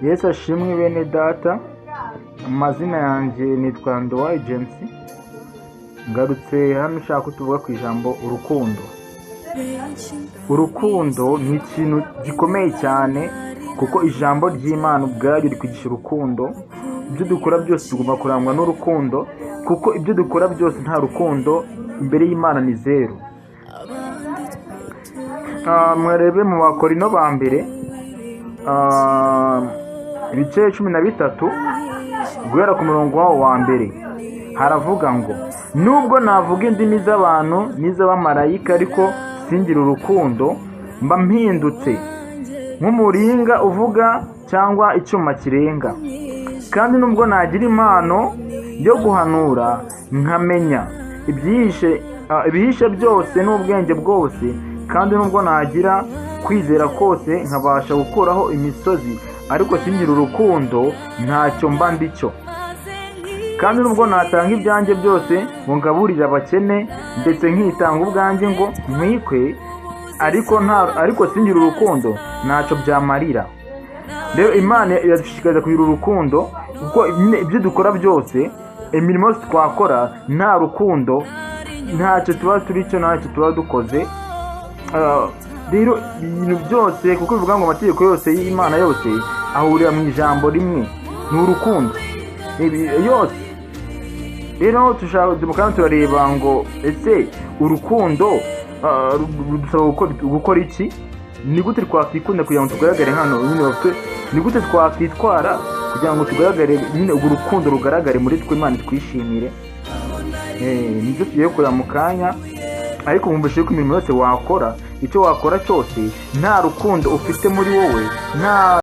Yesu ashimwe bene data, amazina yanjye nitwa Nduwayo James, ngarutse hano ushaka ko tuvuga ku ijambo urukundo. Urukundo ni ikintu gikomeye cyane kuko ijambo ry'Imana ubwaryo rikwigisha urukundo. Ibyo dukora byose tugomba kurangwa n'urukundo, kuko ibyo dukora byose nta rukundo imbere y'Imana ni zeru. Mwarebe mu Bakorino ba mbere ibice 13 guhera ku murongo wawo wa mbere haravuga ngo, nubwo navuga indimi z'abantu n'iz'abamarayika ariko singira urukundo, mba mpindutse nk'umuringa uvuga cyangwa icyuma kirenga. Kandi nubwo nagira impano yo guhanura nkamenya ibihishe byose n'ubwenge bwose, kandi nubwo nagira kwizera kose nkabasha gukuraho imisozi, ariko singira urukundo ntacyo mba ndicyo. Kandi nubwo natanga ibyanjye byose ngo ngaburire abakene, ndetse nkitanga ubwanjye ngo ntwikwe, ariko singira urukundo ntacyo byamarira. Rero Imana iradushishikariza kugira urukundo, kuko ibyo dukora byose, imirimo yose twakora nta rukundo ntacyo tuba turi cyo, ntacyo tuba dukoze. Rero ibintu byose, kuko bivuga ngo amategeko yose y'Imana yose ahurira mu ijambo rimwe, ni urukundo yose. Rero kandi turareba ngo ese urukundo rudusaba gukora iki? Ni gute twakwikunda kugira ngo tugaragare hano nyine bafite? Ni gute twakwitwara kugira ngo tugaragare nyine urwo rukundo rugaragare muri twe, Imana twishimire? Nibyo tugiye kureba mu kanya, ariko mwumvise ko imirimo yose wakora, icyo wakora cyose nta rukundo ufite muri wowe, nta